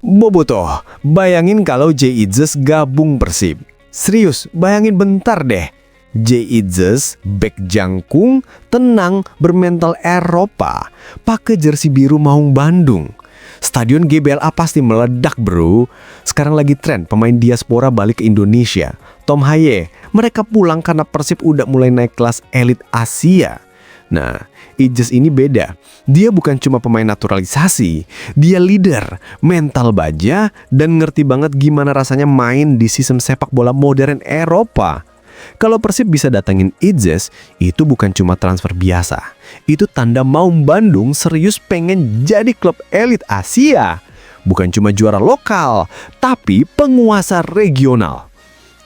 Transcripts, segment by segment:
Bobotoh, bayangin kalau Jay Itzes gabung Persib. Serius, bayangin bentar deh. Jay Itzes, bek jangkung, tenang, bermental Eropa, pakai jersey biru Maung Bandung. Stadion GBLA pasti meledak bro. Sekarang lagi tren pemain diaspora balik ke Indonesia. Tom Haye, mereka pulang karena Persib udah mulai naik kelas elit Asia. Nah, Itzes ini beda. Dia bukan cuma pemain naturalisasi, dia leader, mental baja, dan ngerti banget gimana rasanya main di sistem sepak bola modern Eropa. Kalau Persib bisa datangin Itzes, itu bukan cuma transfer biasa. Itu tanda Maung Bandung serius pengen jadi klub elit Asia. Bukan cuma juara lokal, tapi penguasa regional.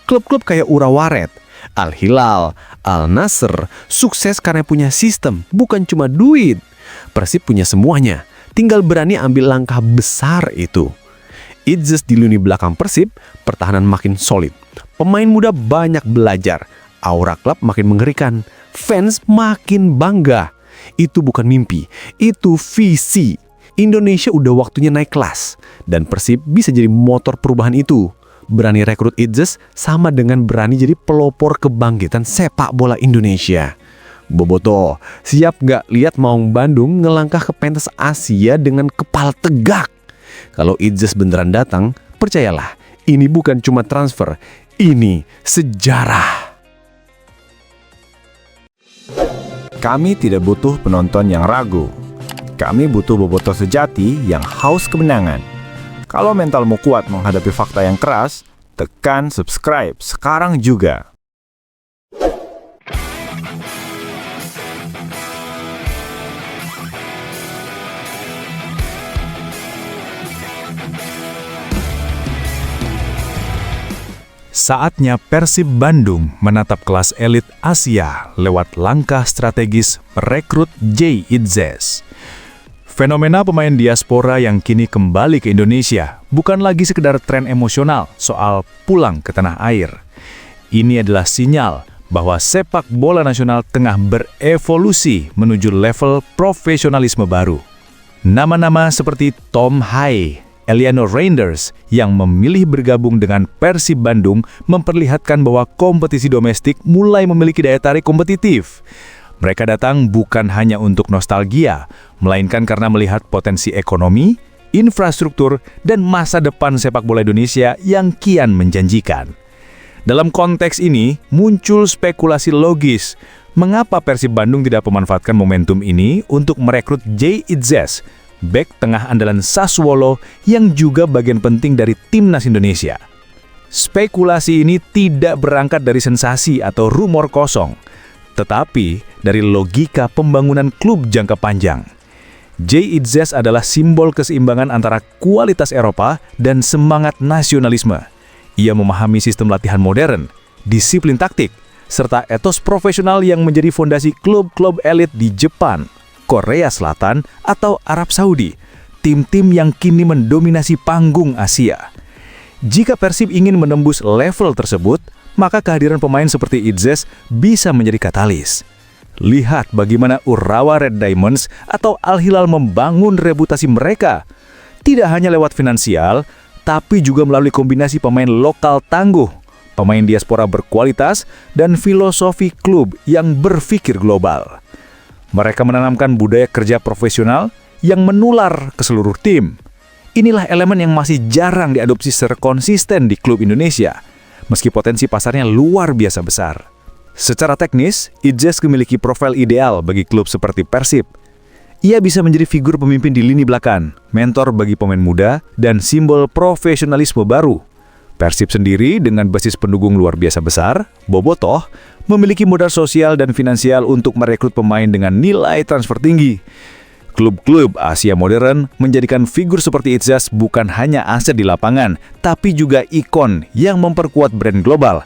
Klub-klub kayak Urawaret, Al Hilal, Al Nassr sukses karena punya sistem, bukan cuma duit. Persib punya semuanya, tinggal berani ambil langkah besar itu. Itzes di lini belakang Persib, pertahanan makin solid. Pemain muda banyak belajar, aura klub makin mengerikan, fans makin bangga. Itu bukan mimpi, itu visi. Indonesia udah waktunya naik kelas, dan Persib bisa jadi motor perubahan itu. Berani rekrut Itzes sama dengan berani jadi pelopor kebangkitan sepak bola Indonesia. Bobotoh, siap gak lihat Maung Bandung ngelangkah ke pentas Asia dengan kepala tegak? Kalau Itzes beneran datang, percayalah, ini bukan cuma transfer, ini sejarah. Kami tidak butuh penonton yang ragu. Kami butuh bobotoh sejati yang haus kemenangan. Kalau mentalmu kuat menghadapi fakta yang keras, tekan subscribe sekarang juga. Saatnya Persib Bandung menatap kelas elit Asia lewat langkah strategis merekrut Jay Itzes. Fenomena pemain diaspora yang kini kembali ke Indonesia bukan lagi sekedar tren emosional soal pulang ke tanah air. Ini adalah sinyal bahwa sepak bola nasional tengah berevolusi menuju level profesionalisme baru. Nama-nama seperti Tom Haye, Eliano Reinders yang memilih bergabung dengan Persib Bandung memperlihatkan bahwa kompetisi domestik mulai memiliki daya tarik kompetitif. Mereka datang bukan hanya untuk nostalgia, melainkan karena melihat potensi ekonomi, infrastruktur, dan masa depan sepak bola Indonesia yang kian menjanjikan. Dalam konteks ini, muncul spekulasi logis. Mengapa Persib Bandung tidak memanfaatkan momentum ini untuk merekrut Jay Itzes, bek tengah andalan Sassuolo yang juga bagian penting dari timnas Indonesia? Spekulasi ini tidak berangkat dari sensasi atau rumor kosong, tetapi dari logika pembangunan klub jangka panjang. Jay Itzes adalah simbol keseimbangan antara kualitas Eropa dan semangat nasionalisme. Ia memahami sistem latihan modern, disiplin taktik, serta etos profesional yang menjadi fondasi klub-klub elit di Jepang, Korea Selatan, atau Arab Saudi, tim-tim yang kini mendominasi panggung Asia. Jika Persib ingin menembus level tersebut, maka kehadiran pemain seperti Itzes bisa menjadi katalis. Lihat bagaimana Urawa Red Diamonds atau Al Hilal membangun reputasi mereka. Tidak hanya lewat finansial, tapi juga melalui kombinasi pemain lokal tangguh, pemain diaspora berkualitas, dan filosofi klub yang berpikir global. Mereka menanamkan budaya kerja profesional yang menular ke seluruh tim. Inilah elemen yang masih jarang diadopsi secara konsisten di klub Indonesia, meski potensi pasarnya luar biasa besar. Secara teknis, Itzes memiliki profil ideal bagi klub seperti Persib. Ia bisa menjadi figur pemimpin di lini belakang, mentor bagi pemain muda, dan simbol profesionalisme baru. Persib sendiri dengan basis pendukung luar biasa besar, bobotoh, memiliki modal sosial dan finansial untuk merekrut pemain dengan nilai transfer tinggi. Klub-klub Asia modern menjadikan figur seperti Itzes bukan hanya aset di lapangan, tapi juga ikon yang memperkuat brand global.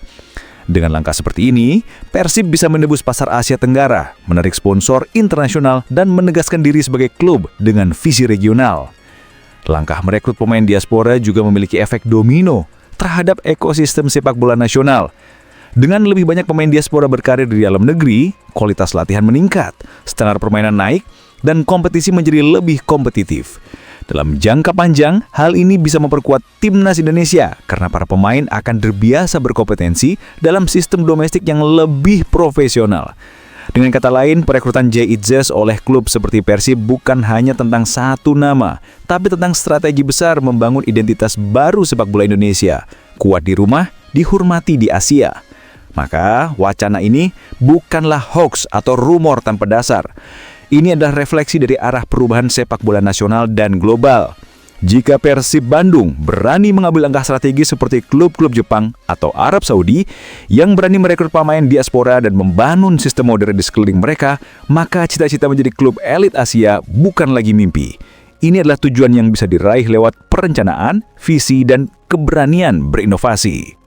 Dengan langkah seperti ini, Persib bisa menembus pasar Asia Tenggara, menarik sponsor internasional, dan menegaskan diri sebagai klub dengan visi regional. Langkah merekrut pemain diaspora juga memiliki efek domino. terhadap ekosistem sepak bola nasional. Dengan lebih banyak pemain diaspora berkarir di dalam negeri, kualitas latihan meningkat, standar permainan naik, dan kompetisi menjadi lebih kompetitif. Dalam jangka panjang, hal ini bisa memperkuat timnas Indonesia karena para pemain akan terbiasa berkompetensi dalam sistem domestik yang lebih profesional. Dengan kata lain, perekrutan Jay Itzes oleh klub seperti Persib bukan hanya tentang satu nama, tapi tentang strategi besar membangun identitas baru sepak bola Indonesia. Kuat di rumah, dihormati di Asia. Maka, wacana ini bukanlah hoax atau rumor tanpa dasar. Ini adalah refleksi dari arah perubahan sepak bola nasional dan global. Jika Persib Bandung berani mengambil langkah strategis seperti klub-klub Jepang atau Arab Saudi yang berani merekrut pemain diaspora dan membangun sistem modern di sekeliling mereka, maka cita-cita menjadi klub elit Asia bukan lagi mimpi. Ini adalah tujuan yang bisa diraih lewat perencanaan, visi, dan keberanian berinovasi.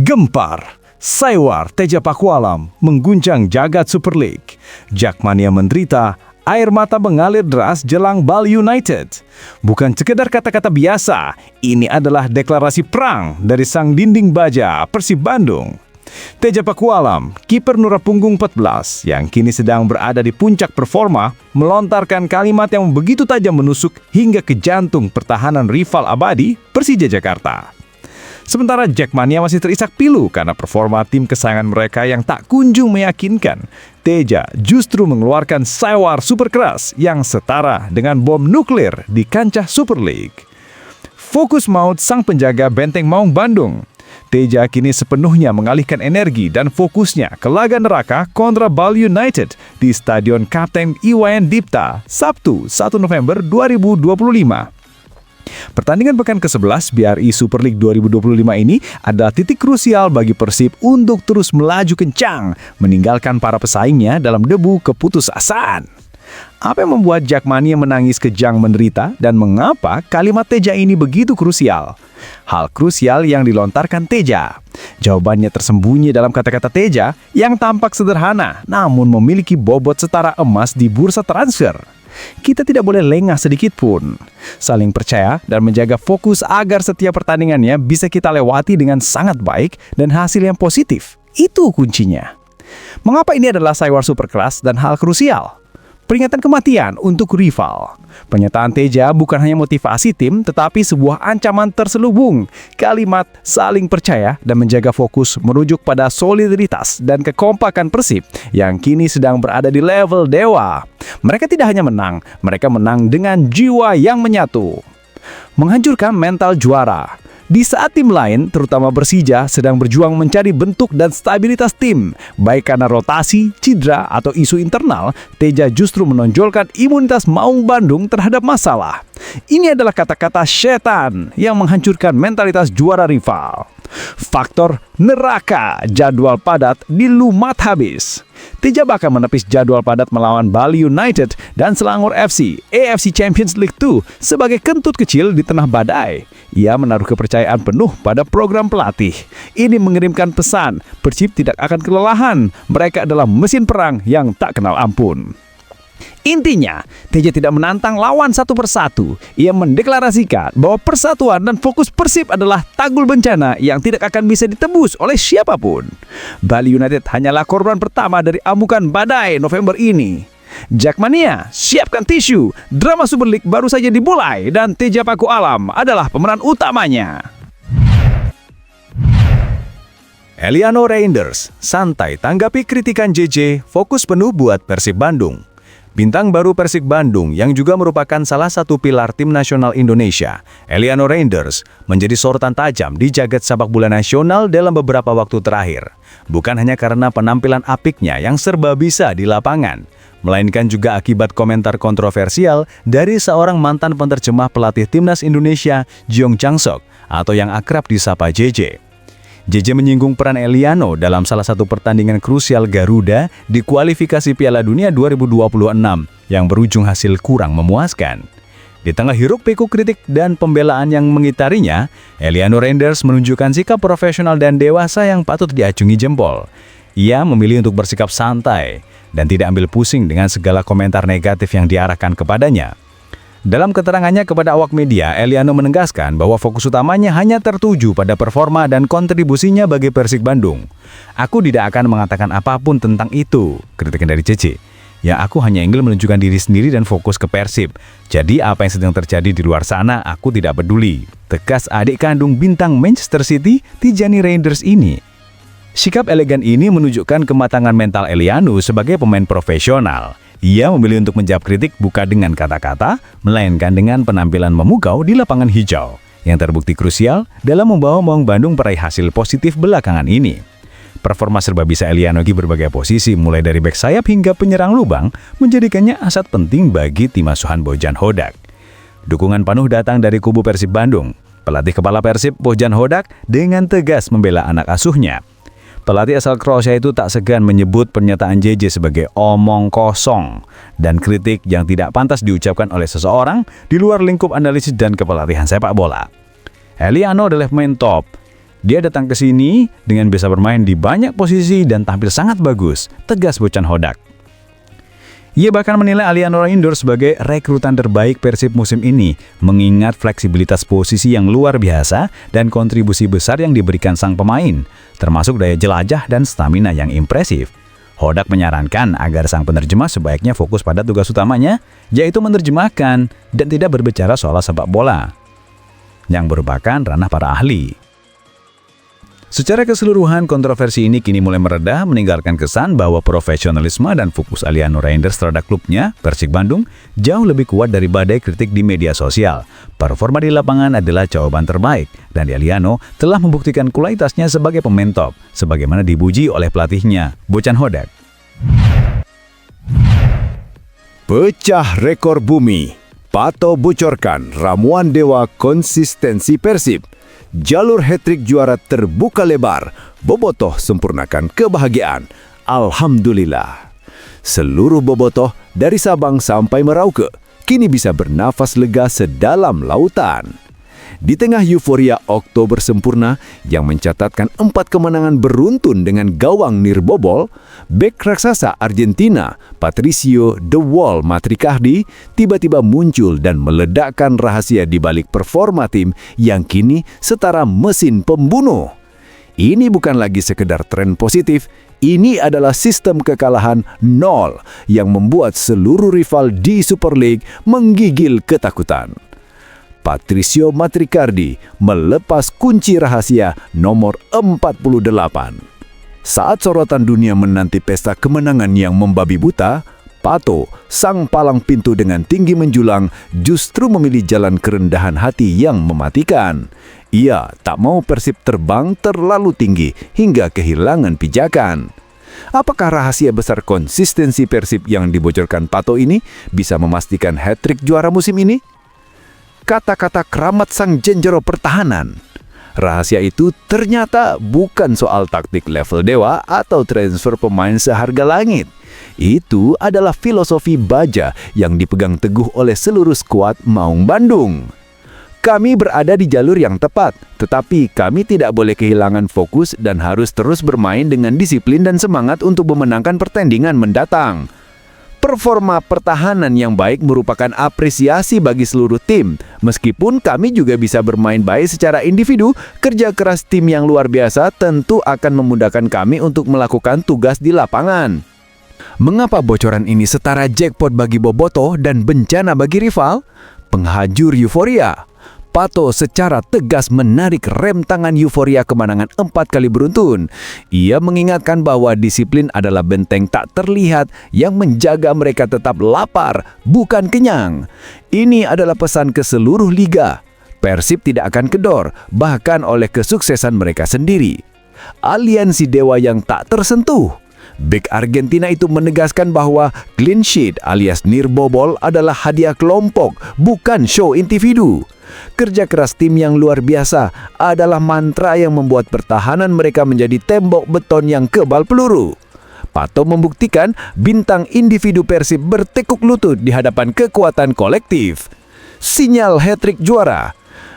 Gempar, Saiwar Teja Pakualam mengguncang jagat Super League. Jakmania menderita, air mata mengalir deras jelang Bali United. Bukan sekedar kata-kata biasa, ini adalah deklarasi perang dari sang dinding baja Persib Bandung. Teja Pakualam, kiper Nura Punggung 14 yang kini sedang berada di puncak performa, melontarkan kalimat yang begitu tajam menusuk hingga ke jantung pertahanan rival abadi Persija Jakarta. Sementara Jakmania masih terisak pilu karena performa tim kesayangan mereka yang tak kunjung meyakinkan. Teja justru mengeluarkan Saiwar super keras yang setara dengan bom nuklir di kancah Super League. Fokus maut sang penjaga benteng Maung Bandung. Teja kini sepenuhnya mengalihkan energi dan fokusnya ke laga neraka kontra Bali United di Stadion Kapten Iwayan Dipta, Sabtu 1 November 2025. Pertandingan pekan ke-11 BRI Super League 2025 ini adalah titik krusial bagi Persib untuk terus melaju kencang, meninggalkan para pesaingnya dalam debu keputusasaan. Apa yang membuat Jakmania menangis kejang menderita dan mengapa kalimat Teja ini begitu krusial? Hal krusial yang dilontarkan Teja. Jawabannya tersembunyi dalam kata-kata Teja yang tampak sederhana namun memiliki bobot setara emas di bursa transfer. Kita tidak boleh lengah sedikit pun. Saling percaya dan menjaga fokus agar setiap pertandingannya bisa kita lewati dengan sangat baik dan hasil yang positif. Itu kuncinya. Mengapa ini adalah Saiwar Superkeras dan hal krusial? Peringatan kematian untuk rival. Pernyataan Teja bukan hanya motivasi tim, tetapi sebuah ancaman terselubung. Kalimat saling percaya dan menjaga fokus merujuk pada solidaritas dan kekompakan Persib yang kini sedang berada di level dewa. Mereka tidak hanya menang, mereka menang dengan jiwa yang menyatu. Menghancurkan mental juara. Di saat tim lain, terutama Persija, sedang berjuang mencari bentuk dan stabilitas tim, baik karena rotasi, cedera, atau isu internal, Teja justru menonjolkan imunitas Maung Bandung terhadap masalah. Ini adalah kata-kata setan yang menghancurkan mentalitas juara rival. Faktor neraka, jadwal padat dilumat habis. Teja bakal menepis jadwal padat melawan Bali United dan Selangor FC, AFC Champions League 2 sebagai kentut kecil di tengah badai. Ia menaruh kepercayaan penuh pada program pelatih. Ini mengirimkan pesan, Persib tidak akan kelelahan. Mereka adalah mesin perang yang tak kenal ampun. Intinya, Teja tidak menantang lawan satu persatu. Ia mendeklarasikan bahwa persatuan dan fokus Persib adalah tanggul bencana yang tidak akan bisa ditebus oleh siapapun. Bali United hanyalah korban pertama dari amukan badai November ini. Jakmania, siapkan tisu. Drama Super League baru saja dimulai dan Teja Pakualam adalah pemeran utamanya. Eliano Reinders, santai tanggapi kritikan JJ, fokus penuh buat Persib Bandung. Bintang baru Persib Bandung yang juga merupakan salah satu pilar tim nasional Indonesia, Eliano Reinders, menjadi sorotan tajam di jagat sepak bola nasional dalam beberapa waktu terakhir. Bukan hanya karena penampilan apiknya yang serba bisa di lapangan, melainkan juga akibat komentar kontroversial dari seorang mantan penerjemah pelatih timnas Indonesia, Jeong Chang-sok, atau yang akrab disapa JJ. JJ menyinggung peran Eliano dalam salah satu pertandingan krusial Garuda di kualifikasi Piala Dunia 2026 yang berujung hasil kurang memuaskan. Di tengah hiruk-pikuk kritik dan pembelaan yang mengitarinya, Eliano Reinders menunjukkan sikap profesional dan dewasa yang patut diacungi jempol. Ia memilih untuk bersikap santai dan tidak ambil pusing dengan segala komentar negatif yang diarahkan kepadanya. Dalam keterangannya kepada awak media, Eliano menegaskan bahwa fokus utamanya hanya tertuju pada performa dan kontribusinya bagi Persib Bandung. "Aku tidak akan mengatakan apapun tentang itu," kritikan dari Cece. "Ya, aku hanya ingin menunjukkan diri sendiri dan fokus ke Persib. Jadi apa yang sedang terjadi di luar sana, aku tidak peduli," tegas adik kandung bintang Manchester City, Tijani Reinders ini. Sikap elegan ini menunjukkan kematangan mental Eliano sebagai pemain profesional. Ia memilih untuk menjawab kritik bukan dengan kata-kata, melainkan dengan penampilan memukau di lapangan hijau, yang terbukti krusial dalam membawa Maung Bandung meraih hasil positif belakangan ini. Performa serba bisa Eliano di berbagai posisi, mulai dari bek sayap hingga penyerang lubang, menjadikannya aset penting bagi tim asuhan Bojan Hodak. Dukungan penuh datang dari kubu Persib Bandung. Pelatih kepala Persib, Bojan Hodak, dengan tegas membela anak asuhnya. Pelatih asal Kroasia itu tak segan menyebut pernyataan JJ sebagai omong kosong dan kritik yang tidak pantas diucapkan oleh seseorang di luar lingkup analisis dan kepelatihan sepak bola. Eliano adalah pemain top. Dia datang ke sini dengan bisa bermain di banyak posisi dan tampil sangat bagus, tegas Bojan Hodak. Ia bahkan menilai Eliano Reinders sebagai rekrutan terbaik Persib musim ini, mengingat fleksibilitas posisi yang luar biasa dan kontribusi besar yang diberikan sang pemain, termasuk daya jelajah dan stamina yang impresif. Hodak menyarankan agar sang penerjemah sebaiknya fokus pada tugas utamanya, yaitu menerjemahkan dan tidak berbicara soal sepak bola, yang merupakan ranah para ahli. Secara keseluruhan, kontroversi ini kini mulai mereda, meninggalkan kesan bahwa profesionalisme dan fokus Eliano Reinders terhadap klubnya, Persib Bandung, jauh lebih kuat dari badai kritik di media sosial. Performa di lapangan adalah jawaban terbaik, dan Eliano telah membuktikan kualitasnya sebagai pemain top, sebagaimana dipuji oleh pelatihnya, Bojan Hodak. Pecah rekor bumi. Pato bocorkan ramuan dewa konsistensi Persib. Jalur hat-trick juara terbuka lebar. Bobotoh sempurnakan kebahagiaan. Alhamdulillah. Seluruh bobotoh dari Sabang sampai Merauke kini bisa bernafas lega sedalam lautan. Di tengah euforia Oktober sempurna yang mencatatkan 4 kemenangan beruntun dengan gawang nirbobol, bek raksasa Argentina, Patricio The Wall Matricardi, tiba-tiba muncul dan meledakkan rahasia di balik performa tim yang kini setara mesin pembunuh. Ini bukan lagi sekedar tren positif, ini adalah sistem kekalahan 0 yang membuat seluruh rival di Super League menggigil ketakutan. Patricio Matricardi melepas kunci rahasia nomor 48. Saat sorotan dunia menanti pesta kemenangan yang membabi buta, Pato, sang palang pintu dengan tinggi menjulang, justru memilih jalan kerendahan hati yang mematikan. Ia tak mau Persib terbang terlalu tinggi hingga kehilangan pijakan. Apakah rahasia besar konsistensi Persib yang dibocorkan Pato ini bisa memastikan hat-trick juara musim ini? Kata-kata keramat sang jenjero pertahanan. Rahasia itu ternyata bukan soal taktik level dewa atau transfer pemain seharga langit. Itu adalah filosofi baja yang dipegang teguh oleh seluruh skuad Maung Bandung. Kami berada di jalur yang tepat, tetapi kami tidak boleh kehilangan fokus dan harus terus bermain dengan disiplin dan semangat untuk memenangkan pertandingan mendatang. Performa pertahanan yang baik merupakan apresiasi bagi seluruh tim. Meskipun kami juga bisa bermain baik secara individu, kerja keras tim yang luar biasa tentu akan memudahkan kami untuk melakukan tugas di lapangan. Mengapa bocoran ini setara jackpot bagi bobotoh dan bencana bagi rival? Penghajur euforia. Pato secara tegas menarik rem tangan euforia kemenangan 4 kali beruntun. Ia mengingatkan bahwa disiplin adalah benteng tak terlihat yang menjaga mereka tetap lapar, bukan kenyang. Ini adalah pesan ke seluruh liga. Persib tidak akan kendor, bahkan oleh kesuksesan mereka sendiri. Aliansi dewa yang tak tersentuh. Bek Argentina itu menegaskan bahwa clean sheet alias nirbobol adalah hadiah kelompok, bukan show individu. Kerja keras tim yang luar biasa adalah mantra yang membuat pertahanan mereka menjadi tembok beton yang kebal peluru. Pato membuktikan bintang individu Persib bertekuk lutut di hadapan kekuatan kolektif. Sinyal hat-trick juara.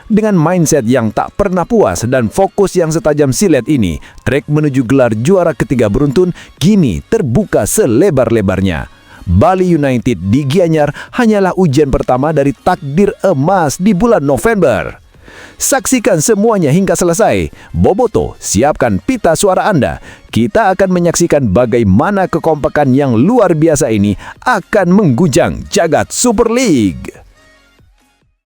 Dengan mindset yang tak pernah puas dan fokus yang setajam silet ini, trek menuju gelar juara ketiga beruntun kini terbuka selebar-lebarnya. Bali United di Gianyar hanyalah ujian pertama dari takdir emas di bulan November. Saksikan semuanya hingga selesai. Boboto, siapkan pita suara Anda. Kita akan menyaksikan bagaimana kekompakan yang luar biasa ini akan mengguncang jagat Super League.